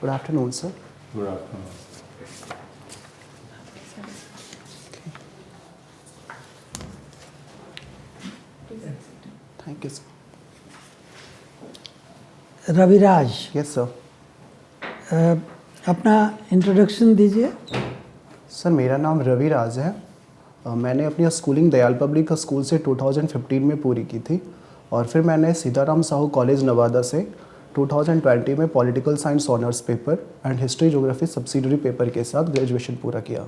Good afternoon sir. Good afternoon. Thank you sir. Raviraj, yes sir. अपना introduction दीजिए। Sir मेरा नाम रविराज है। मैंने अपनी स्कूलिंग दयाल पब्लिक स्कूल से 2015 में पूरी की थी और फिर मैंने सीताराम साहू कॉलेज नवादा से 2020 में political science honours paper and history geography subsidiary paper के साथ ग्रेजुएशन पूरा किया।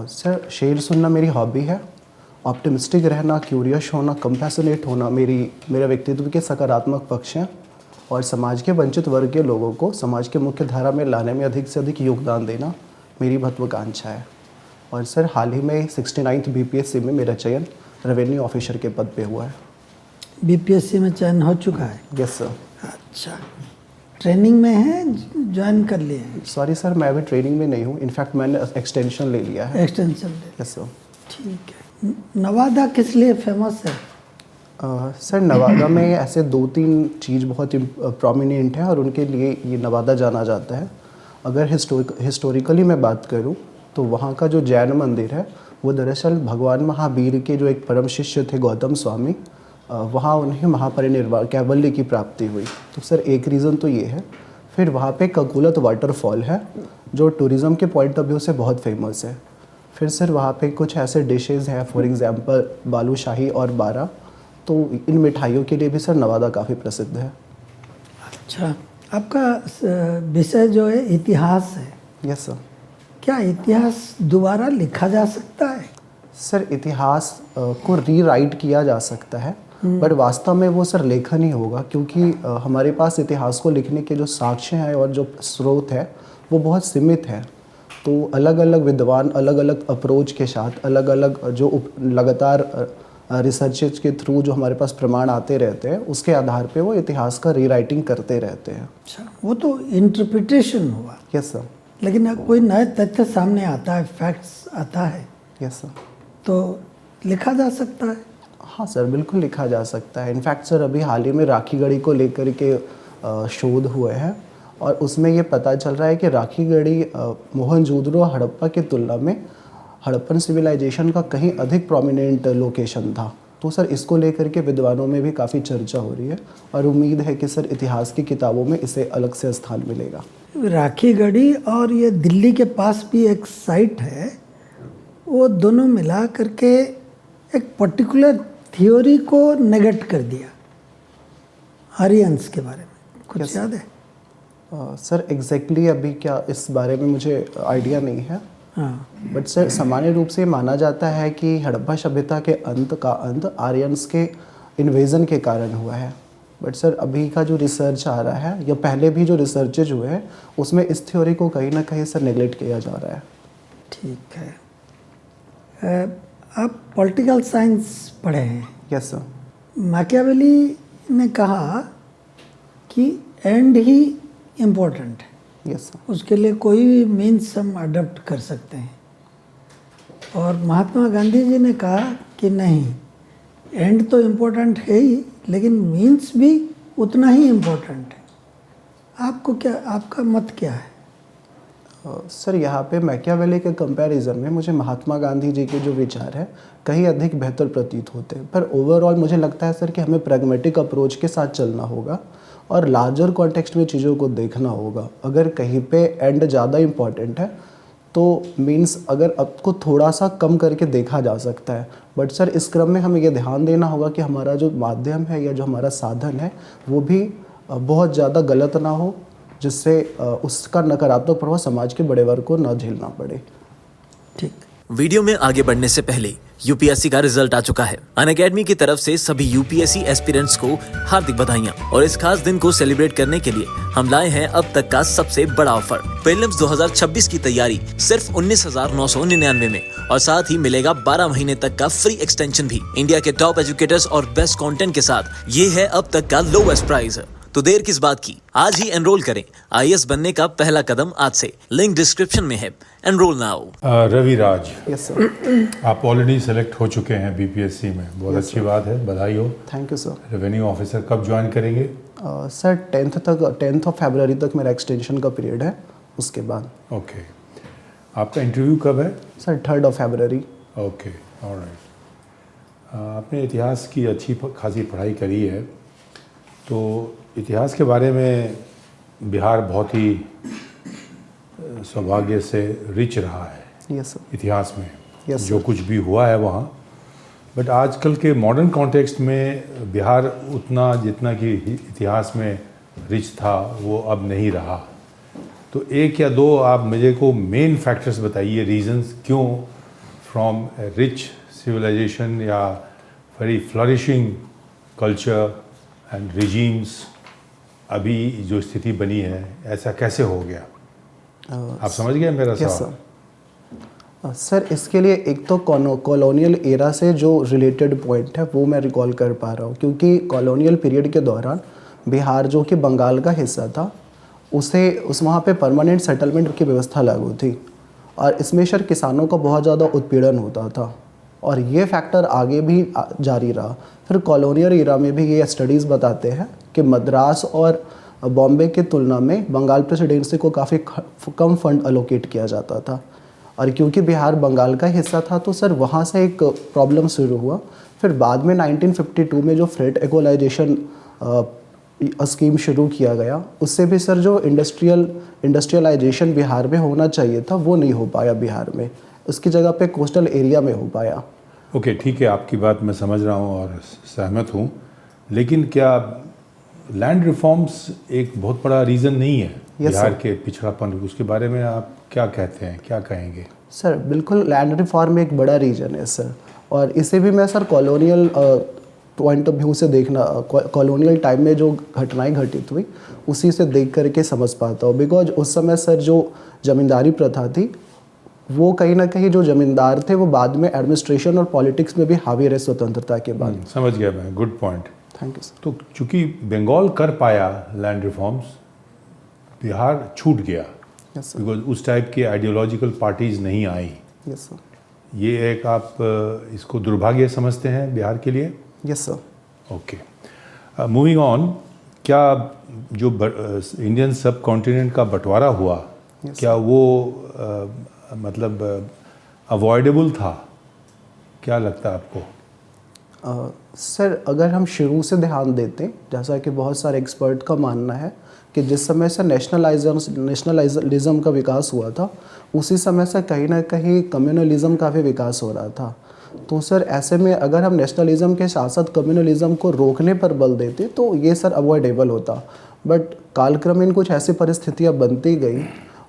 सर शेर सुनना मेरी हॉबी है। ऑप्टिमिस्टिक रहना, क्यूरियस होना, कंपैशनेट होना मेरे व्यक्तित्व के सकारात्मक पक्ष हैं और समाज के वंचित वर्ग के लोगों को समाज के मुख्य धारा में लाने में अधिक से अधिक योगदान देना मेरी महत्वाकांक्षा है। और सर हाल ही में 69th बीपीएससी में मेरा चयन रेवेन्यू ऑफिसर के पद पे हुआ है। बीपीएससी में चयन हो चुका है? Yes sir. अच्छा, ट्रेनिंग में है, ज्वाइन कर लिए? सॉरी सर, मैं अभी ट्रेनिंग में नहीं हूँ। इनफैक्ट मैंने एक्सटेंशन ले लिया है। एक्सटेंशन ले? Yes sir. ठीक है। नवादा किस लिए फेमस है? सर नवादा में ऐसे 2-3 चीज़ बहुत प्रोमिनेंट हैं और उनके लिए ये नवादा जाना जाता है। अगर हिस्टोरिकली मैं बात करूं तो वहाँ का जो जैन मंदिर है वो दरअसल भगवान महावीर के जो एक परम शिष्य थे गौतम स्वामी, वहाँ उन्हें महापरिनिर्वाण कैवल्य की प्राप्ति हुई। तो सर एक रीज़न तो ये है। फिर वहाँ पे ककुलत वाटरफॉल है जो टूरिज़्म के पॉइंट ऑफ व्यू से बहुत फेमस है। फिर सर वहाँ पे कुछ ऐसे डिशेज़ हैं, फॉर एग्ज़ाम्पल बालूशाही और बारा। तो इन मिठाइयों के लिए भी सर नवादा काफ़ी प्रसिद्ध है। अच्छा, आपका विषय जो है इतिहास है। Yes sir. क्या इतिहास दोबारा लिखा जा सकता है? सर इतिहास को रीराइट किया जा सकता है, बट वास्तव में वो सर लेखन ही होगा क्योंकि हमारे पास इतिहास को लिखने के जो साक्ष्य हैं और जो स्रोत है वो बहुत सीमित है। तो अलग अलग विद्वान अलग अलग अप्रोच के साथ अलग अलग जो लगातार रिसर्चेज के थ्रू जो हमारे पास प्रमाण आते रहते हैं उसके आधार पे वो इतिहास का रीराइटिंग करते रहते हैं। अच्छा, वो तो इंटरप्रिटेशन हुआ। Yes sir. लेकिन कोई नए तथ्य सामने आता है, फैक्ट्स आता है, यस सर, तो लिखा जा सकता है। हाँ सर, बिल्कुल लिखा जा सकता है। इनफैक्ट सर अभी हाल ही में राखी गढ़ी को लेकर के शोध हुए हैं और उसमें ये पता चल रहा है कि राखी गढ़ी मोहनजोदड़ो हड़प्पा की तुलना में हड़प्पन सिविलाइजेशन का कहीं अधिक प्रोमिनेंट लोकेशन था। तो सर इसको लेकर के विद्वानों में भी काफ़ी चर्चा हो रही है और उम्मीद है कि सर इतिहास की किताबों में इसे अलग से स्थान मिलेगा। राखी गढ़ी और ये दिल्ली के पास भी एक साइट है, वो दोनों मिला करके एक पर्टिकुलर थ्योरी को नेगेट कर दिया, आर्यंस के बारे में। कुछ याद है? सर एग्जैक्टली अभी क्या इस बारे में मुझे आइडिया नहीं है। हाँ, बट सर सामान्य रूप से माना जाता है कि हड़प्पा सभ्यता के अंत का अंत आर्यंस के इन्वेजन के कारण हुआ है। बट सर अभी का जो रिसर्च आ रहा है या पहले भी जो रिसर्चेज हुए हैं उसमें इस थ्योरी को कहीं ना कहीं सर नेग्लेक्ट किया जा रहा है। ठीक है। आप पॉलिटिकल साइंस पढ़े हैं? Yes sir. मैकियावेली ने कहा कि एंड ही इम्पोर्टेंट है, यस सर। उसके लिए कोई भी मीन्स हम अडॉप्ट कर सकते हैं। और महात्मा गांधी जी ने कहा कि नहीं, एंड तो इम्पोर्टेंट है ही लेकिन मीन्स भी उतना ही इम्पोर्टेंट है। आपको क्या, आपका मत क्या है? सर यहाँ पे मैकियावेली के कंपैरिजन में मुझे महात्मा गांधी जी के जो विचार हैं कहीं अधिक बेहतर प्रतीत होते हैं। पर ओवरऑल मुझे लगता है सर कि हमें प्रैग्मेटिक अप्रोच के साथ चलना होगा और लार्जर कॉन्टेक्स्ट में चीज़ों को देखना होगा। अगर कहीं पे एंड ज़्यादा इम्पॉर्टेंट है तो मीन्स अगर आपको थोड़ा सा कम करके देखा जा सकता है। बट सर इस क्रम में हमें ये ध्यान देना होगा कि हमारा जो माध्यम है या जो हमारा साधन है वो भी बहुत ज़्यादा गलत ना हो जिससे उसका नकारात्मक प्रभाव समाज के बड़े वर्ग को न झेलना पड़े। ठीक। वीडियो में आगे बढ़ने से पहले यूपीएससी का रिजल्ट आ चुका है। अनअकैडमी की तरफ से सभी यूपीएससी एस्पिरेंट्स को हार्दिक बधाइयां और इस खास दिन को सेलिब्रेट करने के लिए हम लाए हैं अब तक का सबसे बड़ा ऑफर। प्रीलिम्स 2026 की तैयारी सिर्फ 19,999 में और साथ ही मिलेगा 12 महीने तक का फ्री एक्सटेंशन भी। इंडिया के टॉप एजुकेटर्स और बेस्ट कंटेंट के साथ ये है अब तक का लोवेस्ट प्राइस। तो देर किस बात की, आज ही एनरोल करें। आईएएस बनने का पहला कदम आज से। लिंक डिस्क्रिप्शन में है। Enroll now. Ravi Raj, yes sir. आप ऑलरेडी सेलेक्ट हो चुके हैं बीपीएससी में, बहुत अच्छी बात है, बधाई हो। Thank you sir. Revenue officer कब ज्वाइन करेंगे? सर 10th ऑफ फरवरी तक मेरा एक्सटेंशन का पीरियड है, उसके बाद। ओके, आपका इंटरव्यू कब है? Sir 3rd of February. Okay, alright. आपने इतिहास की अच्छी खासी पढ़ाई करी है, तो इतिहास के बारे में बिहार बहुत ही सौभाग्य से रिच रहा है यस सर। इतिहास में, Yes, जो कुछ भी हुआ है वहाँ। बट आजकल के मॉडर्न कॉन्टेक्स्ट में बिहार उतना जितना कि इतिहास में रिच था वो अब नहीं रहा। तो एक या दो आप मुझे को मेन फैक्टर्स बताइए, रीजंस क्यों फ्रॉम रिच सिविलाइजेशन या very flourishing culture and regimes अभी जो स्थिति बनी है, ऐसा कैसे हो गया? आप समझ गए मेरा यस सवाल? सर। सर इसके लिए एक तो कॉलोनियल एरा से जो रिलेटेड पॉइंट है वो मैं रिकॉल कर पा रहा हूँ, क्योंकि कॉलोनियल पीरियड के दौरान बिहार जो कि बंगाल का हिस्सा था उस वहाँ पे परमानेंट सेटलमेंट की व्यवस्था लागू थी, और इसमें सर किसानों का बहुत ज़्यादा उत्पीड़न होता था, और ये फैक्टर आगे भी जारी रहा। फिर कॉलोनियल एरा में भी ये स्टडीज़ बताते हैं कि मद्रास और बॉम्बे की तुलना में बंगाल प्रेसिडेंसी को काफ़ी कम फंड अलोकेट किया जाता था, और क्योंकि बिहार बंगाल का हिस्सा था तो सर वहाँ से एक प्रॉब्लम शुरू हुआ। फिर बाद में 1952 में जो फ्रेट इक्वलाइजेशन स्कीम शुरू किया गया, उससे भी सर जो इंडस्ट्रियलाइजेशन बिहार में होना चाहिए था वो नहीं हो पाया बिहार में, उसकी जगह पे कोस्टल एरिया में हो पाया। ओके, ठीक है, आपकी बात मैं समझ रहा हूँ और सहमत हूँ, लेकिन क्या लैंड रिफॉर्म्स एक बहुत बड़ा रीज़न नहीं है बिहार के पिछड़ापन? उसके बारे में आप क्या कहते हैं, क्या कहेंगे? सर बिल्कुल लैंड रिफॉर्म एक बड़ा रीजन है सर, और इसे भी मैं sir colonial point of view से देखना, कॉलोनियल टाइम में जो घटनाएं घटित हुई उसी से देख करके समझ पाता हूँ। बिकॉज उस समय सर जो जमींदारी प्रथा थी, वो कहीं ना कहीं जो जमींदार थे वो बाद में एडमिनिस्ट्रेशन और पॉलिटिक्स में भी हावी रहे स्वतंत्रता के बाद। समझ गया मैं, good point. Thank you sir. तो चूंकि बंगाल कर पाया लैंड रिफॉर्म्स, बिहार छूट गया, यस सर। बिकॉज उस टाइप के आइडियोलॉजिकल पार्टीज नहीं आई। Yes sir. ये एक आप इसको दुर्भाग्य समझते हैं बिहार के लिए? Yes sir. Okay, moving on, क्या जो इंडियन सब कॉन्टिनेंट का बंटवारा हुआ, क्या वो मतलब अवॉइडेबल था? क्या लगता है आपको? सर अगर हम शुरू से ध्यान देते, जैसा कि बहुत सारे एक्सपर्ट का मानना है कि जिस समय से नेशनलिज्म का विकास हुआ था, उसी समय से कहीं ना कहीं कम्युनलिज्म का भी विकास हो रहा था। तो सर ऐसे में अगर हम नेशनलिज्म के साथ साथ कम्युनलिज्म को रोकने पर बल देते तो ये सर अवॉइडेबल होता। बट कालक्रमेण कुछ ऐसी परिस्थितियाँ बनती गई,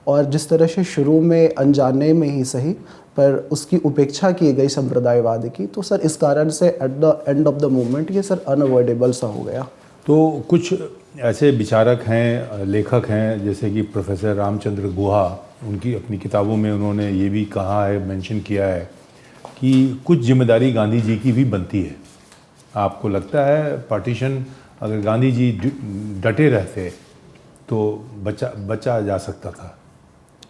और जिस तरह से शुरू में अनजाने में ही सही पर उसकी उपेक्षा की गई संप्रदायवाद की, तो सर इस कारण से at the end of the movement ये सर अनअवॉइडेबल सा हो गया। तो कुछ ऐसे विचारक हैं, लेखक हैं, जैसे कि प्रोफेसर रामचंद्र गुहा, उनकी अपनी किताबों में उन्होंने ये भी कहा है, मेंशन किया है कि कुछ जिम्मेदारी गांधी जी की भी बनती है। आपको लगता है पार्टीशन अगर गांधी जी डटे रहते तो बचा जा सकता था?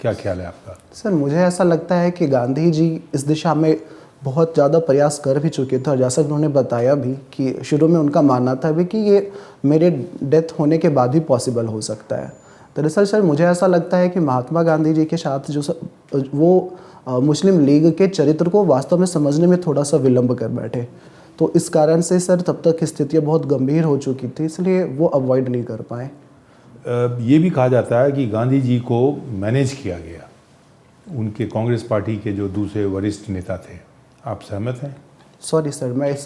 क्या ख्याल है आपका? सर मुझे ऐसा लगता है कि गांधी जी इस दिशा में बहुत ज़्यादा प्रयास कर भी चुके थे, और जैसा उन्होंने बताया भी कि शुरू में उनका मानना था भी कि ये मेरे डेथ होने के बाद ही पॉसिबल हो सकता है। दरअसल सर मुझे ऐसा लगता है कि महात्मा गांधी जी के साथ वो मुस्लिम लीग के चरित्र को वास्तव में समझने में थोड़ा सा विलंब कर बैठे, तो इस कारण से सर तब तक स्थितियाँ बहुत गंभीर हो चुकी थी, इसलिए वो अवॉइड नहीं कर पाए। ये भी कहा जाता है कि गांधी जी को मैनेज किया गया, उनके कांग्रेस पार्टी के जो दूसरे वरिष्ठ नेता थे। आप सहमत हैं? सॉरी सर, मैं इस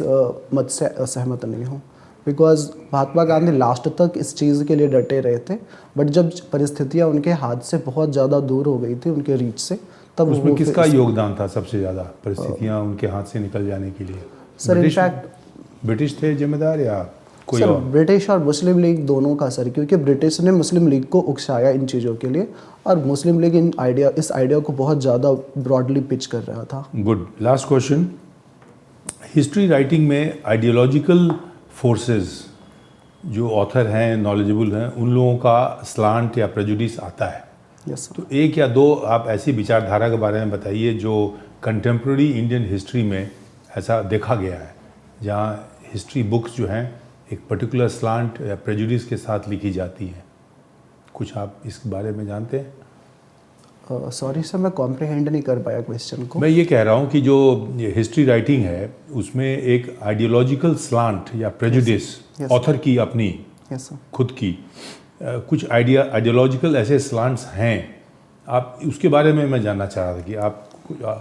मत से असहमत नहीं हूँ, बिकॉज महात्मा गांधी लास्ट तक इस चीज़ के लिए डटे रहे थे, बट जब परिस्थितियाँ उनके हाथ से बहुत ज़्यादा दूर हो गई थी, उनके रीच से, तब उसमें किसका योगदान था सबसे ज़्यादा परिस्थितियाँ उनके हाथ से निकल जाने के लिए? सर इनफैक्ट ब्रिटिश थे जिम्मेदार या कोई सर और? ब्रिटिश और मुस्लिम लीग दोनों का सर, क्योंकि ब्रिटिश ने मुस्लिम लीग को उकसाया इन चीज़ों के लिए, और मुस्लिम लीग इस आइडिया को बहुत ज़्यादा ब्रॉडली पिच कर रहा था। Good, last question. History writing में आइडियोलॉजिकल फोर्सेस जो ऑथर हैं, नॉलेजेबल हैं, उन लोगों का स्लांट या प्रेजुडिस आता है। Yes sir. तो एक या दो आप ऐसी विचारधारा के बारे में बताइए जो कंटेम्प्रेरी इंडियन हिस्ट्री में ऐसा देखा गया है, जहाँ हिस्ट्री बुक्स जो हैं एक पर्टिकुलर स्लांट या प्रेजुडिस के साथ लिखी जाती हैं। कुछ आप इस बारे में जानते हैं? सॉरी सर, मैं कॉम्प्रिहेंड नहीं कर पाया क्वेश्चन को। मैं ये कह रहा हूँ कि जो हिस्ट्री राइटिंग है उसमें एक आइडियोलॉजिकल स्लांट या प्रेजुडिस Yes, ऑथर की अपनी यस सर। खुद की कुछ आइडियोलॉजिकल ऐसे स्लांट्स हैं, आप उसके बारे में मैं जानना चाह रहा था कि आप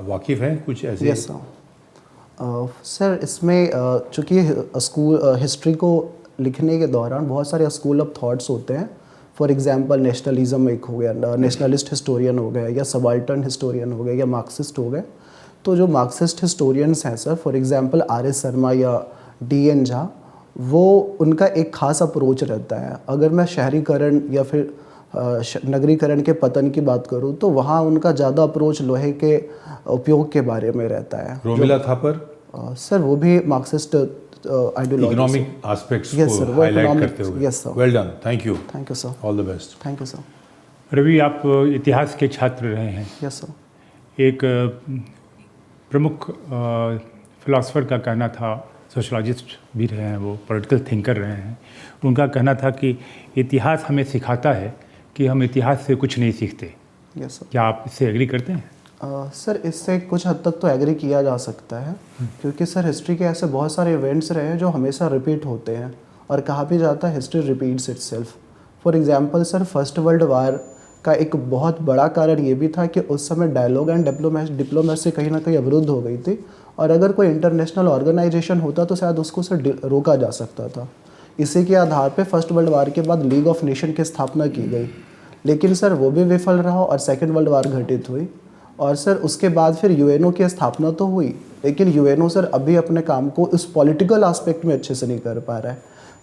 वाकिफ़ हैं कुछ ऐसे? Yes sir. सर इसमें चूँकि स्कूल हिस्ट्री को लिखने के दौरान बहुत सारे स्कूल ऑफ थॉट्स होते हैं। फॉर एग्जांपल नेशनलिज्म एक हो गया, नेशनलिस्ट हिस्टोरियन हो गया, या सबाल्टर्न हिस्टोरियन हो गया, या मार्क्सिस्ट हो गए। तो जो मार्क्सिस्ट हिस्टोरियंस हैं sir, for example RS. Sharma या डी.एन. झा, वो उनका एक खास अप्रोच रहता है। अगर मैं शहरीकरण या फिर नगरीकरण के पतन की बात करूँ तो वहाँ उनका ज़्यादा अप्रोच लोहे के उपयोग के बारे में रहता है। रोमिला थापर सर वो भी Marxist ideology, economic aspects Yes, sir, को वो हाईलाइट economic- करते हुए। Yes, sir. Well done, thank you. Thank you sir. All the best. Thank you sir. Ravi, आप इतिहास के छात्र रहे हैं। Yes sir. एक प्रमुख फिलोसफर का कहना था, सोशलॉजिस्ट भी रहे हैं, वो पॉलिटिकल थिंकर रहे हैं, उनका कहना था कि इतिहास हमें सिखाता है कि हम इतिहास से कुछ नहीं सीखते। Yes sir. क्या आप इससे एग्री करते हैं? सर इससे कुछ हद तक तो एग्री किया जा सकता है, क्योंकि सर हिस्ट्री के ऐसे बहुत सारे इवेंट्स रहे हैं जो हमेशा रिपीट होते हैं, और कहा भी जाता है history repeats itself. For example sir first world war का एक बहुत बड़ा कारण ये भी था कि उस समय डायलॉग एंड डिप्लोमेसी कहीं ना कहीं अवरुद्ध हो गई थी, और अगर कोई इंटरनेशनल ऑर्गेनाइजेशन होता तो शायद उसको सर रोका जा सकता था। इसी के आधार पे फर्स्ट वर्ल्ड वार के बाद लीग ऑफ नेशन की स्थापना की गई, लेकिन सर वो भी विफल रहा और सेकेंड वर्ल्ड वार घटित हुई। और सर उसके बाद फिर यूएनओ की स्थापना तो हुई, लेकिन यूएनओ सर अभी अपने काम को इस पॉलिटिकल एस्पेक्ट में अच्छे से नहीं कर पा रहा है।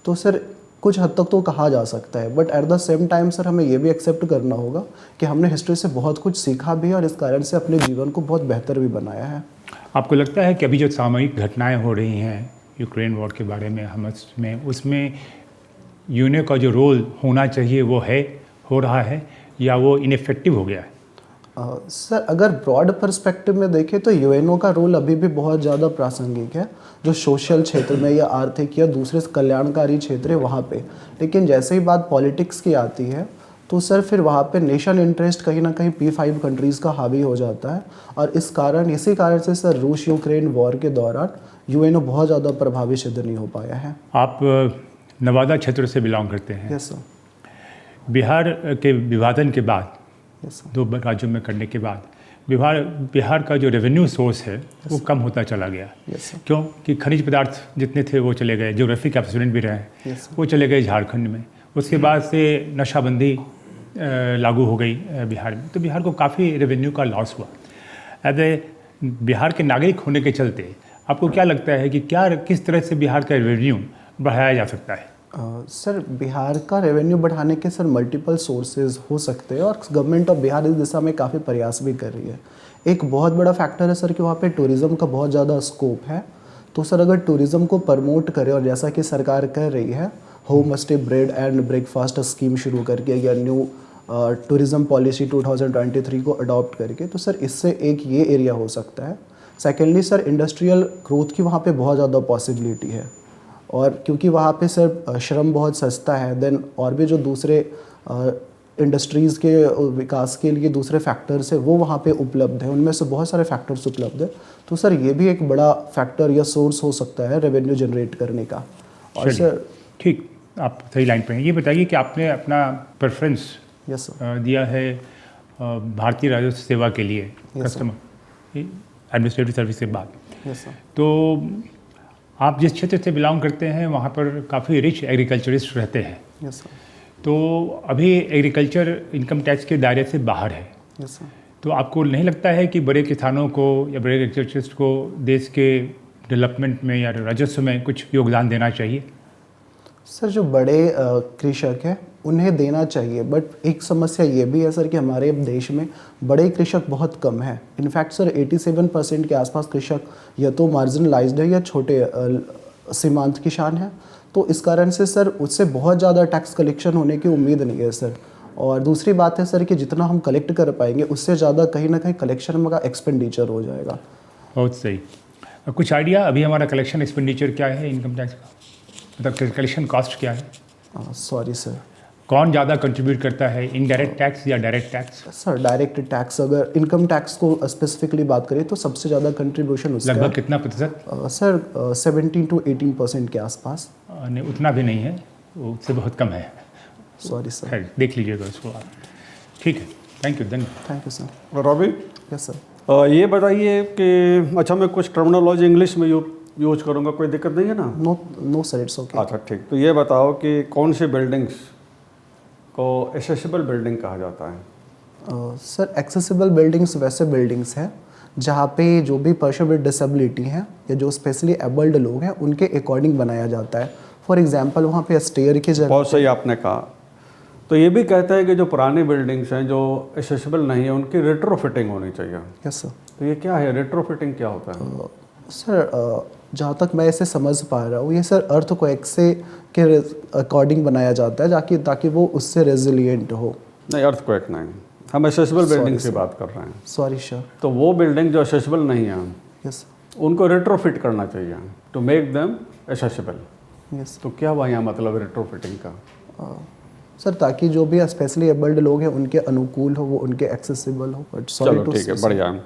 तो सर कुछ हद तक तो कहा जा सकता है, but at the same time sir हमें ये भी एक्सेप्ट करना होगा कि हमने हिस्ट्री से बहुत कुछ सीखा भी है, और इस कारण से अपने जीवन को बहुत बेहतर भी बनाया है। आपको लगता है कि अभी जो सामयिक घटनाएं हो रही हैं यूक्रेन वॉर के बारे में, हमस में, उसमें यूएनओ का जो रोल होना चाहिए वो हो रहा है, या वो इनइफेक्टिव हो गया है? सर अगर ब्रॉड पर्सपेक्टिव में देखें तो यूएनओ का रोल अभी भी बहुत ज़्यादा प्रासंगिक है, जो सोशल क्षेत्र में या आर्थिक या दूसरे कल्याणकारी क्षेत्र है वहाँ पे। लेकिन जैसे ही बात पॉलिटिक्स की आती है तो सर फिर वहाँ पे नेशन इंटरेस्ट कहीं ना कहीं P5 कंट्रीज़ का हावी हो जाता है, और इसी कारण से सर रूस यूक्रेन वॉर के दौरान यूएनओ बहुत ज़्यादा प्रभावी सिद्ध नहीं हो पाया है। आप नवादा क्षेत्र से बिलोंग करते हैं। Yes sir. बिहार के विभाजन के बाद, यस सर। 2 राज्यों में करने के बाद, बिहार का जो रेवेन्यू सोर्स है वो कम होता चला गया। Yes sir. क्यों? कि खनिज पदार्थ जितने थे वो चले गए, ज्योग्राफिक आप स्टूडेंट भी रहे हैं, यस सर। वो चले गए झारखंड में। उसके बाद से नशाबंदी लागू हो गई बिहार में, तो बिहार को काफ़ी रेवेन्यू का लॉस हुआ। एज ए बिहार के नागरिक होने के चलते आपको क्या लगता है कि किस तरह से बिहार का रेवेन्यू बढ़ाया जा सकता है? सर बिहार का रेवेन्यू बढ़ाने के सर मल्टीपल सोर्सेज हो सकते हैं, और गवर्नमेंट ऑफ बिहार इस दिशा में काफ़ी प्रयास भी कर रही है। एक बहुत बड़ा फैक्टर है सर कि वहाँ पे टूरिज़्म का बहुत ज़्यादा स्कोप है। तो सर अगर टूरिज़्म को प्रमोट करें, और जैसा कि सरकार कर रही है home stay bread and breakfast scheme शुरू करके, या न्यू टूरिज़्म पॉलिसी 2023 को अडॉप्ट करके, तो सर इससे एक ये एरिया हो सकता है। सेकेंडली सर इंडस्ट्रियल ग्रोथ की वहाँ पे बहुत ज़्यादा पॉसिबिलिटी है, और क्योंकि वहाँ पे सर श्रम बहुत सस्ता है, देन और भी जो दूसरे इंडस्ट्रीज़ के विकास के लिए दूसरे फैक्टर्स है वो वहाँ पे उपलब्ध है, उनमें से बहुत सारे फैक्टर्स उपलब्ध है। तो सर ये भी एक बड़ा फैक्टर या सोर्स हो सकता है रेवेन्यू जनरेट करने का। और सर ठीक, आप सही लाइन पे हैं। ये बताइए कि आपने अपना प्रेफरेंस यस सर। दिया है भारतीय राजस्व सेवा के लिए, कस्टमर एडमिनिस्ट्रेटिव सर्विस के बाद। Yes sir. तो आप जिस क्षेत्र से बिलोंग करते हैं वहाँ पर काफ़ी रिच एग्रीकल्चरिस्ट रहते हैं। Yes sir. तो अभी एग्रीकल्चर इनकम टैक्स के दायरे से बाहर है। Yes sir. तो आपको नहीं लगता है कि बड़े किसानों को या बड़े एग्रीकल्चरिस्ट को देश के डेवलपमेंट में या राजस्व में कुछ योगदान देना चाहिए? सर जो बड़े कृषक हैं उन्हें देना चाहिए, बट एक समस्या ये भी है सर कि हमारे देश में बड़े कृषक बहुत कम हैं। इनफैक्ट सर 87% के आसपास कृषक या तो मार्जिनलाइज्ड है या छोटे सीमांत की शान है, तो इस कारण से सर उससे बहुत ज़्यादा टैक्स कलेक्शन होने की उम्मीद नहीं है सर। और दूसरी बात है सर कि जितना हम कलेक्ट कर पाएंगे उससे ज़्यादा कहीं ना कहीं कलेक्शन में का एक्सपेंडिचर हो जाएगा। बहुत सही। कुछ आइडिया अभी हमारा कलेक्शन एक्सपेंडिचर क्या है इनकम टैक्स का, मतलब कलेक्शन कॉस्ट क्या है? Sorry sir. कौन ज़्यादा कंट्रीब्यूट करता है, इनडायरेक्ट टैक्स या direct tax? Sir direct tax, अगर इनकम टैक्स को स्पेसिफिकली बात करें तो सबसे ज़्यादा कंट्रीब्यूशन उसका लगभग कितना प्रतिशत? सर 17 to 18% के आसपास। नहीं, उतना भी नहीं है, वो उससे बहुत कम है। Sorry sir. खैर, देख लीजिएगा उसको आप। ठीक है, थैंक यू, धन्यवाद। Thank you sir. Ravi, yes sir. ये बताइए कि अच्छा मैं कुछ टर्मिनोलॉजी इंग्लिश में यूज करूँगा, कोई दिक्कत नहीं है ना? No sir, it's okay. अच्छा ठीक, तो ये बताओ कि कौन सी बिल्डिंग्स को एक्सेसिबल बिल्डिंग कहा जाता है? सर एक्सेसिबल बिल्डिंग्स वैसे बिल्डिंग्स हैं जहाँ पे जो भी पर्सन विद डिसेबिलिटी हैं या जो स्पेशली एबल्ड लोग हैं उनके अकॉर्डिंग बनाया जाता है। फॉर एग्जांपल वहाँ पे स्टेयर की जगह। बहुत सही आपने कहा। तो ये भी कहते हैं कि जो पुरानी बिल्डिंग्स हैं जो एक्सेसिबल नहीं है उनकी रेट्रोफिटिंग होनी चाहिए। Yes sir. तो ये क्या है, रेट्रोफिटिंग क्या होता है? सर जहाँ तक मैं इसे समझ पा रहा हूँ ये सर अर्थक्वेक से के अकॉर्डिंग बनाया जाता है ताकि वो उससे रेजिलिएंट हो। नहीं, अर्थक्वेक नहीं, हम एक्सेसिबल बिल्डिंग की बात कर रहे हैं। Sorry sir. तो वो बिल्डिंग जो एक्सेसिबल नहीं है यस उनको रेट्रोफिट करना चाहिए to make them accessible. Yes तो क्या हुआ यहाँ मतलब रेट्रोफिटिंग का? सर ताकि जो भी स्पेशली एबल्ड लोग हैं उनके अनुकूल हो, वो उनके एक्सेसिबल हो। बट सॉरी चलो टू ठीक है, बढ़िया है।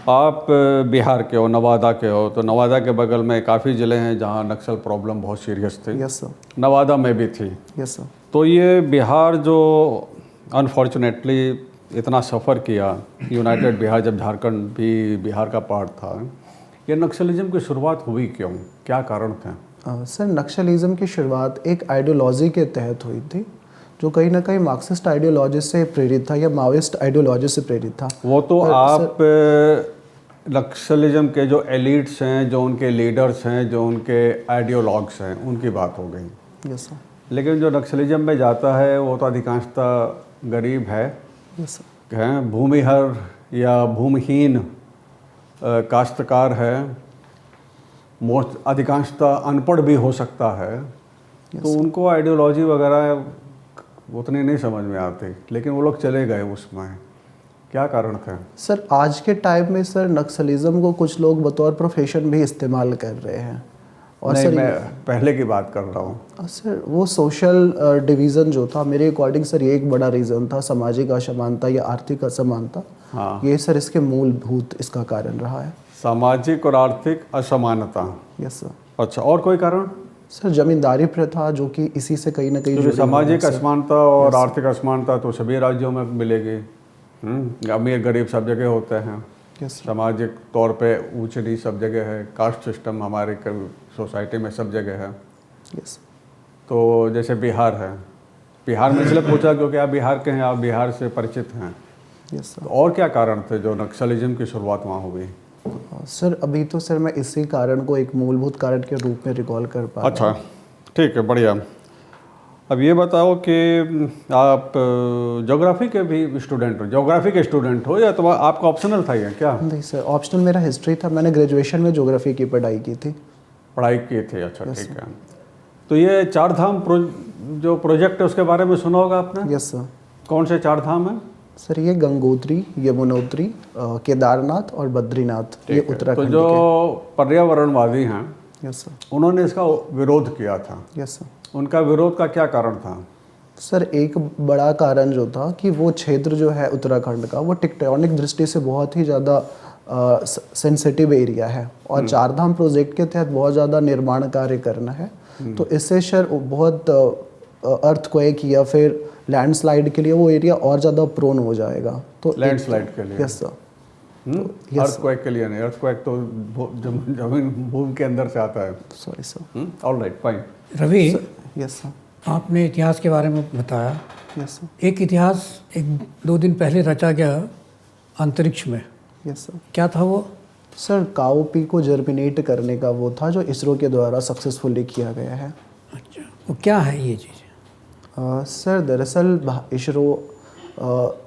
आप बिहार के हो, नवादा के हो, तो नवादा के बगल में काफ़ी ज़िले हैं जहाँ नक्सल प्रॉब्लम बहुत सीरियस थी। Yes sir. नवादा में भी थी। Yes sir. तो ये बिहार जो अनफॉर्चुनेटली इतना सफ़र किया, यूनाइटेड बिहार, जब झारखंड भी बिहार का पार्ट था, ये नक्सलिज्म की शुरुआत हुई क्यों, क्या कारण थे? सर नक्सलिज्म की शुरुआत एक आइडियोलॉजी के तहत हुई थी जो कहीं ना कहीं मार्क्सिस्ट आइडियोलॉजी से प्रेरित था या माओइस्ट आइडियोलॉजी से प्रेरित था। वो तो आप नक्सलिज्म के जो एलिट्स हैं, जो उनके लीडर्स हैं, जो उनके आइडियोलॉग्स हैं, उनकी बात हो गई। Yes sir. लेकिन जो नक्सलिज्म में जाता है वो तो अधिकांशतः गरीब है, यस सर। हैं भूमिहर या भूमिहीन काश्तकार है, मोस्ट अधिकांशतः अनपढ़ भी हो सकता है। तो उनको आइडियोलॉजी वगैरह उतनी नहीं समझ में आती, लेकिन वो लोग चले गए उसमें, क्या कारण थे? सर आज के टाइम में सर नक्सलिज्म को कुछ लोग बतौर प्रोफेशन भी इस्तेमाल कर रहे हैं। और नहीं, सर मैं पहले की बात कर रहा हूँ। सर वो सोशल डिवीज़न जो था मेरे अकॉर्डिंग सर ये एक बड़ा रीज़न था, सामाजिक असमानता या आर्थिक असमानता। हाँ, ये सर इसके मूलभूत इसका कारण रहा है। सामाजिक और आर्थिक असमानता। Yes sir. अच्छा, और कोई कारण? सर जमींदारी प्रथा जो कि इसी से कहीं ना कहीं क्योंकि जुड़ी हुई है सामाजिक सर। असमानता और आर्थिक असमानता तो सभी राज्यों में मिलेगी। अमीर गरीब सब जगह होते हैं। Yes sir. सामाजिक तौर पे ऊंच नीच सब जगह है, कास्ट सिस्टम हमारे सोसाइटी में सब जगह है। यस। तो जैसे बिहार है, बिहार में इसलिए पूछा क्योंकि आप बिहार के हैं, आप बिहार से परिचित हैं। Yes sir. और क्या कारण थे जो नक्सलिज्म की शुरुआत वहाँ हुई? सर अभी तो सर मैं इसी कारण को एक मूलभूत कारण के रूप में रिकॉल कर पा रहा हूँ। अच्छा ठीक है, बढ़िया। अब ये बताओ कि आप ज्योग्राफी के भी स्टूडेंट हो, ज्योग्राफी के स्टूडेंट हो या तो आपका ऑप्शनल था ये क्या? नहीं सर, ऑप्शनल मेरा हिस्ट्री था। मैंने ग्रेजुएशन में ज्योग्राफी की पढ़ाई की थी। पढ़ाई की थी, अच्छा ठीक है। तो ये चार धाम जो प्रोजेक्ट है उसके बारे में सुना होगा आपने? Yes sir. कौन से चार धाम हैं? सर ये गंगोत्री, यमुनोत्री, केदारनाथ और बद्रीनाथ, ये तो उत्तराखंड जो पर्यावरणवादी हैं के। Yes sir. उन्होंने इसका विरोध किया था। Yes sir. उनका विरोध का क्या कारण था? सर एक बड़ा कारण जो था कि वो क्षेत्र जो है उत्तराखंड का वो टेक्टोनिक दृष्टि से बहुत ही ज़्यादा सेंसिटिव एरिया है और चारधाम प्रोजेक्ट के तहत बहुत ज़्यादा निर्माण कार्य करना है। तो इससे सर बहुत अर्थक्वेक या फिर लैंडस्लाइड के लिए वो एरिया और ज़्यादा प्रोन हो जाएगा। तो लैंडस्लाइड के लिए? Yes sir. अर्थक्वेक के लिए नहीं, अर्थक्वेक तो जमीन भूमि के अंदर से आता है। Sorry sir. Alright, fine. Ravi, yes sir. आपने इतिहास के बारे में बताया। Yes sir. एक इतिहास 1-2 दिन पहले रचा गया अंतरिक्ष में, यस सर। क्या था वो? सर काओपी को जर्मिनेट करने का वो था जो इसरो के द्वारा सक्सेसफुली किया गया है। अच्छा, वो क्या है ये चीज़? सर दरअसल इसरो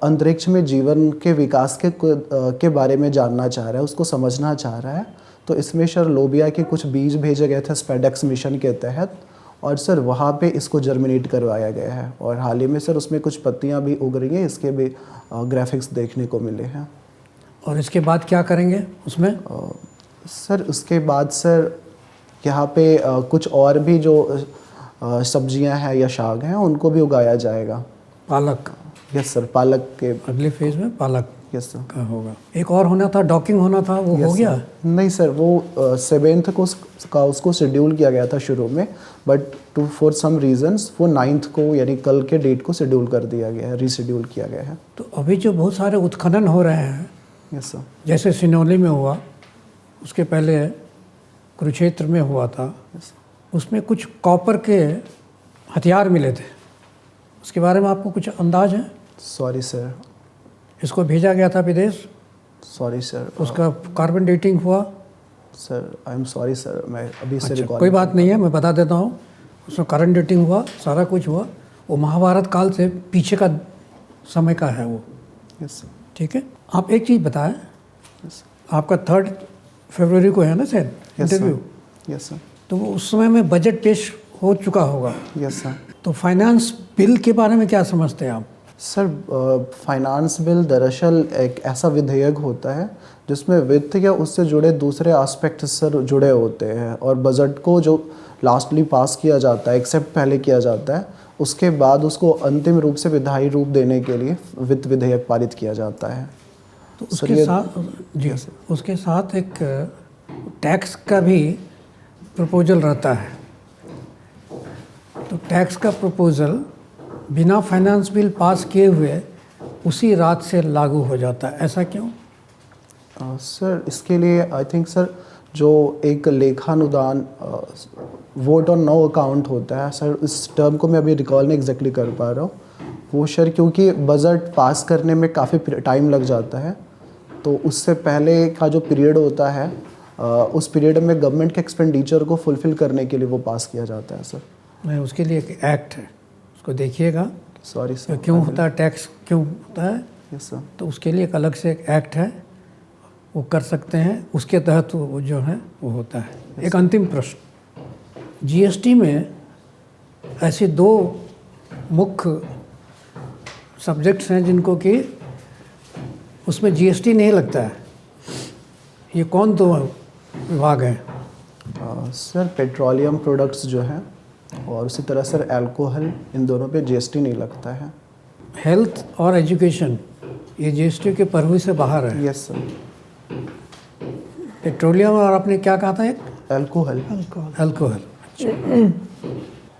अंतरिक्ष में जीवन के विकास के बारे में जानना चाह रहा है, उसको समझना चाह रहा है। तो इसमें सर लोबिया के कुछ बीज भेजे गए थे स्पेडेक्स मिशन के तहत, और सर वहाँ पे इसको जर्मिनेट करवाया गया है, और हाल ही में सर उसमें कुछ पत्तियाँ भी उग रही हैं, इसके भी ग्राफिक्स देखने को मिले हैं। और इसके बाद क्या करेंगे उसमें? सर उसके बाद सर यहाँ पे कुछ और भी जो सब्जियां हैं या शाक हैं उनको भी उगाया जाएगा। पालक? यस सर, पालक के अगले फेज में पालक यस सर का होगा। एक और होना था, डॉकिंग होना था, वो हो गया? नहीं सर, वो 7th को उसको शेड्यूल किया गया था शुरू में, बट फॉर सम रीजंस वो 9th को यानी कल के डेट को शेड्यूल कर दिया गया है, रीशेड्यूल किया गया है। तो अभी जो बहुत सारे उत्खनन हो रहे हैं, यस सर, जैसे सिनौली में हुआ, उसके पहले कुरुक्षेत्र में हुआ था, उसमें कुछ कॉपर के हथियार मिले थे, उसके बारे में आपको कुछ अंदाज है? सॉरी सर, इसको भेजा गया था विदेश, सॉरी सर, उसका कार्बन डेटिंग हुआ? Sir I am sorry sir, मैं अभी से अच्छा, कोई बात नहीं है, मैं बता देता हूँ। उसमें कार्बन डेटिंग हुआ, सारा कुछ हुआ, वो महाभारत काल से पीछे का समय का है वो। यस सर, ठीक है। आप एक चीज़ बताएं, आपका 3 फरवरी को है ना शायद इंटरव्यू? यस सर, तो वो उस समय में बजट पेश हो चुका होगा। Yes sir. तो फाइनेंस बिल के बारे में क्या समझते हैं आप? सर फाइनेंस बिल दरअसल एक ऐसा विधेयक होता है जिसमें वित्त या उससे जुड़े दूसरे एस्पेक्ट सर जुड़े होते हैं, और बजट को जो लास्टली पास किया जाता है, एक्सेप्ट पहले किया जाता है, उसके बाद उसको अंतिम रूप से विधायी रूप देने के लिए वित्त विधेयक पारित किया जाता है। तो उसके साथ जी, उसके साथ एक टैक्स का भी प्रपोजल रहता है। तो टैक्स का प्रपोजल बिना फाइनेंस बिल पास किए हुए उसी रात से लागू हो जाता है, ऐसा क्यों? सर इसके लिए आई थिंक सर जो एक लेखानुदान वोट ऑन नो अकाउंट होता है सर, इस टर्म को मैं अभी रिकॉल नहीं एग्जैक्टली कर पा रहा हूँ, वो सर क्योंकि बजट पास करने में काफ़ी टाइम लग जाता है, तो उससे पहले का जो पीरियड होता है उस पीरियड में गवर्नमेंट के एक्सपेंडिचर को फुलफ़िल करने के लिए वो पास किया जाता है सर। नहीं, उसके लिए एक एक्ट है, उसको देखिएगा। सॉरी सर, क्यों होता है टैक्स, क्यों होता है? यस सर, तो उसके लिए एक अलग से एक एक्ट है, वो कर सकते हैं, उसके तहत वो जो है वो होता है। एक अंतिम प्रश्न, जीएसटी में ऐसे 2 मुख्य सब्जेक्ट्स हैं जिनको कि उसमें जीएसटी नहीं लगता है, ये कौन 2 विभाग हैं? सर पेट्रोलियम प्रोडक्ट्स जो हैं और उसी तरह सर अल्कोहल, इन दोनों पे जीएसटी नहीं लगता है। हेल्थ और एजुकेशन ये जीएसटी के पर्व से बाहर है। Yes sir. पेट्रोलियम और आपने क्या कहा था? एक अल्कोहल। अल्कोहल। अच्छा,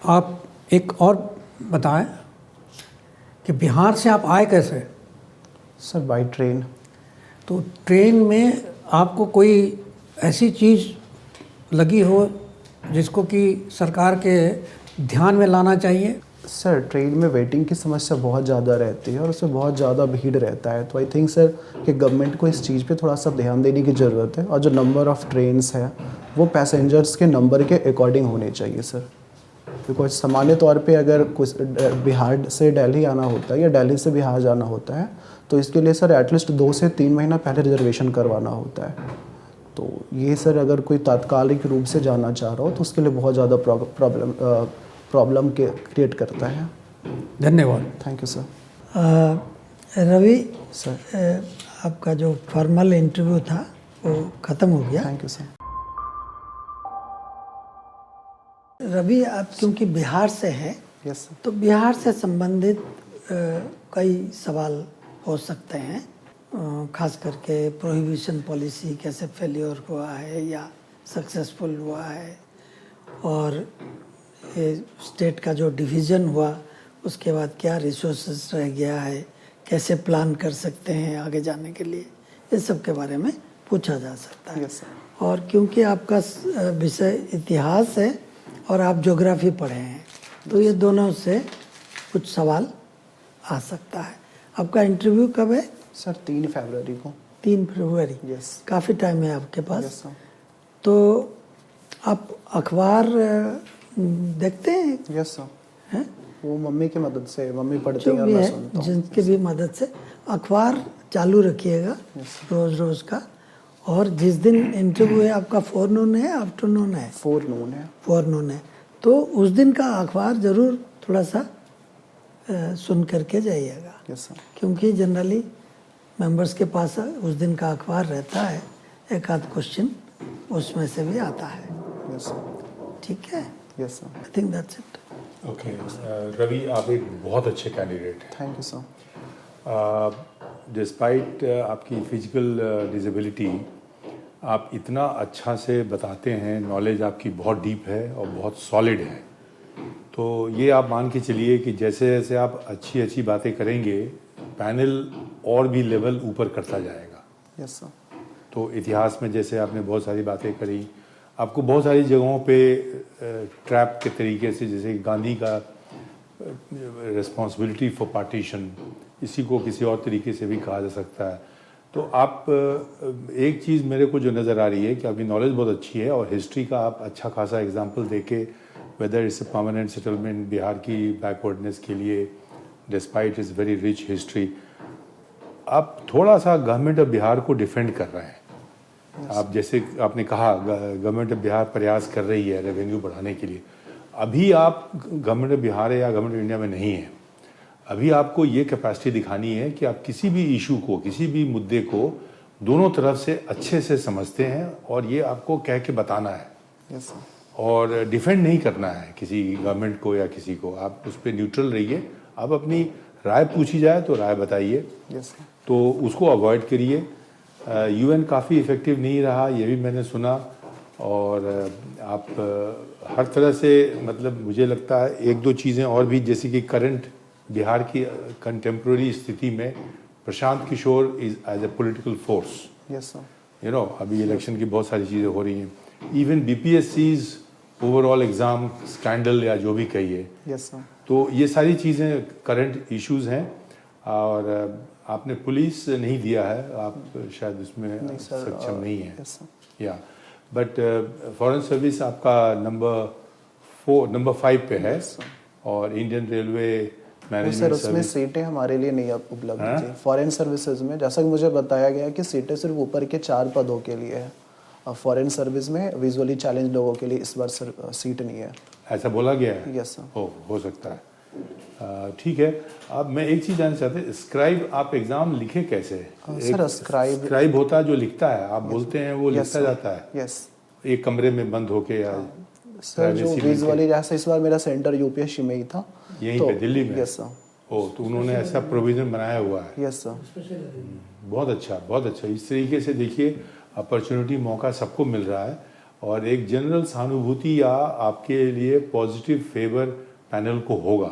आप एक और बताएं कि बिहार से आप आए कैसे? Sir by train. तो ट्रेन में आपको कोई ऐसी चीज़ लगी हो जिसको कि सरकार के ध्यान में लाना चाहिए? सर ट्रेन में वेटिंग की समस्या बहुत ज़्यादा रहती है और उसमें बहुत ज़्यादा भीड़ रहता है, तो आई थिंक सर कि गवर्नमेंट को इस चीज़ पे थोड़ा सा ध्यान देने की ज़रूरत है, और जो नंबर ऑफ़ ट्रेन्स है वो पैसेंजर्स के नंबर के अकॉर्डिंग होने चाहिए सर। बिकॉज सामान्य तौर पे अगर कुछ बिहार से दिल्ली आना होता है या दिल्ली से बिहार जाना होता है तो इसके लिए सर एटलीस्ट 2 से 3 महीना पहले रिजर्वेशन करवाना होता है। तो ये सर अगर कोई तात्कालिक रूप से जाना चाह रहा हो तो उसके लिए बहुत ज़्यादा प्रॉब्लम के क्रिएट करता है। धन्यवाद। Thank you sir. Ravi sir आपका जो फॉर्मल इंटरव्यू था वो ख़त्म हो गया। Thank you sir. रवि आप क्योंकि बिहार से हैं, यस सर। तो बिहार से संबंधित कई सवाल हो सकते हैं, खास करके प्रोहिबिशन पॉलिसी कैसे फेलियर हुआ है या सक्सेसफुल हुआ है, और ये स्टेट का जो डिवीज़न हुआ उसके बाद क्या रिसोर्सेस रह गया है, कैसे प्लान कर सकते हैं आगे जाने के लिए, इस सब के बारे में पूछा जा सकता है। Yes sir. और क्योंकि आपका विषय इतिहास है और आप ज्योग्राफी पढ़े हैं तो ये दोनों से कुछ सवाल आ सकता है। आपका इंटरव्यू कब है? सर 3 फरवरी को। 3 फरवरी। यस। काफ़ी टाइम है आपके पास। Yes sir. तो आप अखबार देखते हैं? Yes sir. हैं? वो मम्मी की मदद से, मम्मी पढ़ती जो है और भी मैं है, सुनता हूँ। जिनके भी मदद से अखबार चालू रखिएगा रोज़ रोज़ का, और जिस दिन इंटरव्यू है आपका फोरनून है आफ्टरनून है? 4 नून है। फोरनून है, तो उस दिन का अखबार ज़रूर थोड़ा सा सुन करके जाइएगा, यस सर। क्योंकि जनरली मेंबर्स के पास उस दिन का अखबार रहता है, एक आध क्वेश्चन उसमें से भी आता है। Yes sir. ठीक है, yes sir. I think that's it. Okay Ravi, आप एक बहुत अच्छे कैंडिडेट हैं। Thank you sir. डिस्पाइट आपकी फिजिकल डिसेबिलिटी, आप इतना अच्छा से बताते हैं, नॉलेज आपकी बहुत डीप है और बहुत सॉलिड है। तो ये आप मान के चलिए कि जैसे जैसे आप अच्छी अच्छी बातें करेंगे, पैनल और भी लेवल ऊपर करता जाएगा। Yes sir. तो इतिहास में जैसे आपने बहुत सारी बातें करी, आपको बहुत सारी जगहों पे ट्रैप के तरीके से, जैसे गांधी का रिस्पॉन्सिबिलिटी फॉर पार्टीशन, इसी को किसी और तरीके से भी कहा जा सकता है। तो आप एक चीज़ मेरे को जो नज़र आ रही है कि आपकी नॉलेज बहुत अच्छी है और हिस्ट्री का आप अच्छा खासा एग्जाम्पल देके, whether it's a permanent settlement Bihar की बैकवर्डनेस के लिए, despite is very rich history, आप थोड़ा सा गवर्नमेंट ऑफ बिहार को डिफेंड कर रहे हैं। आप जैसे आपने कहा गवर्नमेंट ऑफ बिहार प्रयास कर रही है रेवेन्यू बढ़ाने के लिए। अभी आप गवर्नमेंट ऑफ बिहार या गवर्नमेंट ऑफ इंडिया में नहीं है। अभी आपको ये कैपेसिटी दिखानी है कि आप किसी भी इशू को, किसी भी मुद्दे को दोनों तरफ से अच्छे से समझते हैं और ये आपको कह के बताना है। Yes sir. और डिफेंड नहीं करना है किसी गवर्नमेंट को या किसी को, आप उस पर न्यूट्रल रहिए। आप अपनी राय पूछी जाए तो राय बताइए, यस सर। तो उसको अवॉइड करिए। यूएन काफ़ी इफ़ेक्टिव नहीं रहा, ये भी मैंने सुना। और आप हर तरह से, मतलब मुझे लगता है एक दो चीज़ें और भी, जैसे कि करंट बिहार की कंटेम्प्रेरी स्थिति में Prashant Kishor is as a political force, yes sir. You know, अभी इलेक्शन की बहुत सारी चीज़ें हो रही हैं। Even BPSC's overall exam scandal या जो भी कहिए, यस सर। तो ये सारी चीज़ें करंट इश्यूज हैं। और आपने पुलिस नहीं दिया है, आप शायद उसमें सक्षम नहीं है। Yes sir. या बट फॉरेन सर्विस आपका नंबर 5 पे है। और इंडियन रेलवे सर मैनेजमेंट उसमें सर्विस, सीटें हमारे लिए नहीं उपलब्ध थी। फॉरेन सर्विसेज में जैसा कि मुझे बताया गया कि सीटें सिर्फ ऊपर के 4 पदों के लिए है, और फॉरेन सर्विस में विजुअली चैलेंज लोगों के लिए इस बार सीट नहीं है। ऐसा बोला गया है। Yes sir. हो सकता है। ठीक है। अब मैं एक चीज़ जानना चाहते, स्क्राइब आप एग्ज़ाम लिखे कैसे? सर स्क्राइब होता है जो लिखता है, आप बोलते हैं वो लिखता जाता है यस। एक कमरे में बंद होके, या सर जो विजुअली, जैसे इस बार मेरा सेंटर यूपीएससी में ही था, यहीं तो पे दिल्ली में। Yes sir. ओ, तो उन्होंने ऐसा प्रोविज़न बनाया हुआ है। Yes sir. बहुत अच्छा, बहुत अच्छा। इस तरीके से देखिए, अपॉर्चुनिटी, मौका सबको मिल रहा है। और एक जनरल सहानुभूति या आपके लिए पॉजिटिव फेवर पैनल को होगा,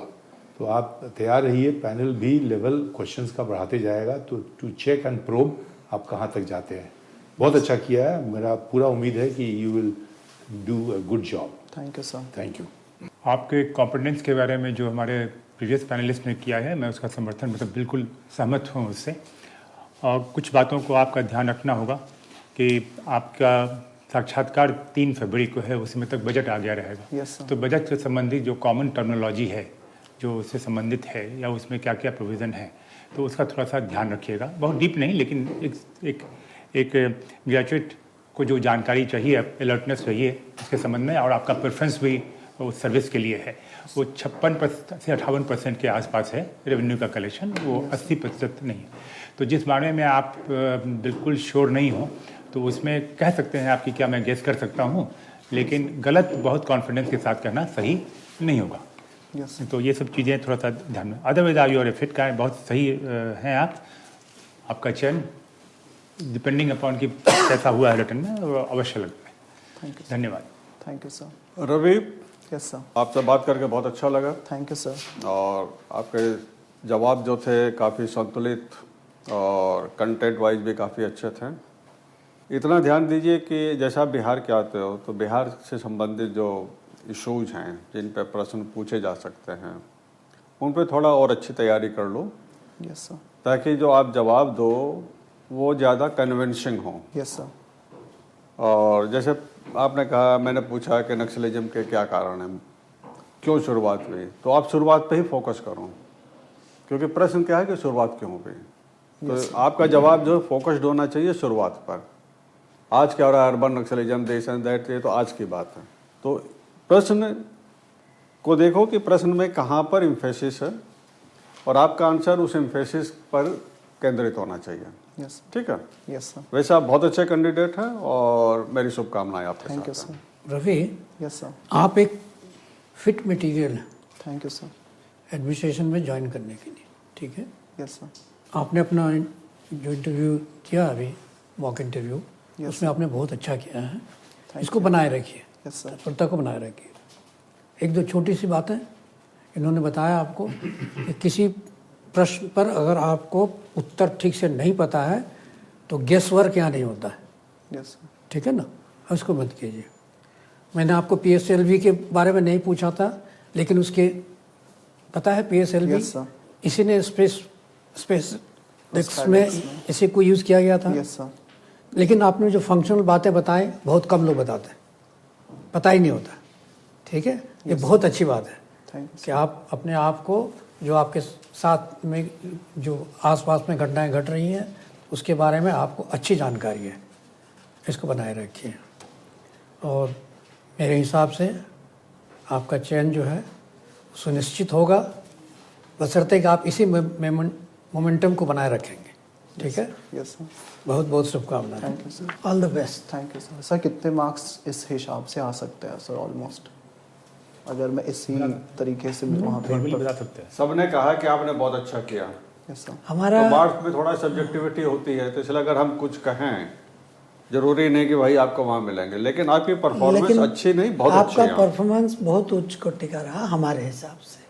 तो आप तैयार रहिए। पैनल भी लेवल क्वेश्चंस का बढ़ाते जाएगा, तो टू चेक एंड प्रोब आप कहाँ तक जाते हैं। बहुत अच्छा किया है, मेरा पूरा उम्मीद है कि you will do a good job. Thank you sir. Thank you. आपके कॉम्पिटेंस के बारे में जो हमारे प्रीवियस पैनलिस्ट ने किया है, मैं उसका समर्थन, मतलब बिल्कुल सहमत हूँ उससे। और कुछ बातों को आपका ध्यान रखना होगा कि आपका साक्षात्कार 3 फरवरी को है, उसमें तक बजट आ गया रहेगा। Yes sir. तो बजट से संबंधित जो कॉमन टर्मिनोलॉजी है, जो उससे संबंधित है, या उसमें क्या क्या प्रोविज़न है, तो उसका थोड़ा सा ध्यान रखिएगा। बहुत डीप नहीं, लेकिन एक ग्रेजुएट को जो जानकारी चाहिए, अलर्टनेस चाहिए उसके संबंध में। और आपका प्रेफरेंस भी उस सर्विस के लिए है। वो 56% से 58% के आसपास है रेवेन्यू का कलेक्शन, वो 80% नहीं है। तो जिस बारे में आप बिल्कुल श्योर नहीं हो, तो उसमें कह सकते हैं आपकी क्या मैं गेस कर सकता हूँ, लेकिन गलत बहुत कॉन्फिडेंस के साथ कहना सही नहीं होगा। यस। तो ये सब चीज़ें थोड़ा सा ध्यान में। अदरवाइज आप योर फिट का बहुत सही हैं आप। आपका चयन डिपेंडिंग अपॉन कि कैसा हुआ है रिटर्न में, वो अवश्य लगता है। Thank you. धन्यवाद। Thank you sir. Ravi, yes sir. आपसे बात करके बहुत अच्छा लगा। Thank you sir. और आपके जवाब जो थे काफ़ी संतुलित और कंटेंट वाइज भी काफ़ी अच्छे थे। इतना ध्यान दीजिए कि जैसा आप बिहार के आते हो, तो बिहार से संबंधित जो इशूज हैं जिन पे प्रश्न पूछे जा सकते हैं, उन पे थोड़ा और अच्छी तैयारी कर लो, यस सर। ताकि जो आप जवाब दो वो ज़्यादा कन्विंसिंग हो। Yes sir. और जैसे आपने कहा, मैंने पूछा कि नक्सलिज्म के क्या कारण हैं, क्यों शुरुआत हुई, तो आप शुरुआत पे ही फोकस करो, क्योंकि प्रश्न क्या है कि शुरुआत क्यों हुई। तो आपका जवाब जो फोकस्ड होना चाहिए शुरुआत पर। आज क्या हो रहा है, urban Naxalism, this and that, ये तो आज की बात है। तो प्रश्न को देखो कि प्रश्न में कहाँ पर इम्फेसिस है और आपका आंसर उस इम्फेसिस पर केंद्रित होना चाहिए। यस ठीक है, यस सर, वैसे आप बहुत अच्छे कैंडिडेट हैं और मेरी शुभकामनाएं आपके थैंक यू साथ हैं। सर। रवि, यस सर, आप एक फिट मटेरियल हैं थैंक यू सर। एडमिनिस्ट्रेशन में ज्वाइन करने के लिए, ठीक है। यस सर, आपने अपना जो इंटरव्यू किया अभी, मॉक इंटरव्यू, Yes, उसमें आपने बहुत अच्छा किया है। Thank इसको बनाए रखिए, यस सर, तत्परता को बनाए रखिए। एक दो छोटी सी बातें इन्होंने बताया आपको कि किसी प्रश्न पर अगर आपको उत्तर ठीक से नहीं पता है तो गेस वर्क यहाँ नहीं होता है, यस सर, ठीक है ना, उसको मत कीजिए। मैंने आपको PSLV के बारे में नहीं पूछा था, लेकिन उसके पता है PSLV Yes, sir. इसी ने स्पेस में इसी को यूज़ किया गया था। यस सर, लेकिन आपने जो फंक्शनल बातें बताएं बहुत कम लोग बताते हैं, पता ही नहीं होता, ठीक है। ये बहुत अच्छी बात है थैंक यू कि आप अपने आप को, जो आपके साथ में जो आसपास में घटनाएं घट रही हैं उसके बारे में आपको अच्छी जानकारी है, इसको बनाए रखिए। और मेरे हिसाब से आपका चयन जो है सुनिश्चित होगा, बशर्ते कि आप इसी मोमेंटम को बनाए रखेंगे, ठीक है। यस सर, बहुत बहुत शुभकामनाएं, thank you sir, all the best. Thank you sir. Sir कितने मार्क्स इस हिसाब से आ सकते हैं सर ऑलमोस्ट, अगर मैं इसी तरीके से वहाँ नॉर्मली पे? बता सकते हैं। सबने कहा कि आपने बहुत अच्छा किया। यस सर, हमारा तो मार्क्स में थोड़ा सब्जेक्टिविटी होती है, तो इसलिए अगर हम कुछ कहें, जरूरी नहीं कि भाई आपको वहाँ मिलेंगे, लेकिन आपकी परफॉर्मेंस अच्छी नहीं, बहुत अच्छी आपका है। परफॉर्मेंस बहुत उच्च कोटि का रहा हमारे हिसाब से।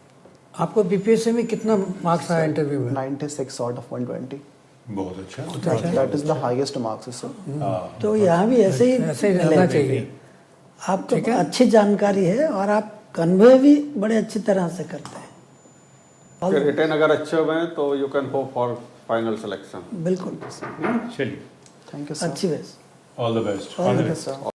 आपको BPSC में कितना मार्क्स आया इंटरव्यू में? 96 आउट ऑफ 120, बहुत अच्छा। That is the highest marks sir. तो यहाँ भी ऐसे ही ऐसे ही रहना चाहिए। आपको अच्छी जानकारी है और आप कन्वे भी बड़े अच्छी तरह से करते हैं। फिर रिटर्न अगर अच्छे हुए तो you can hope for final selection. बिल्कुल चलिए, थैंक यू सर, अच्छी base. All the best. All the best sir.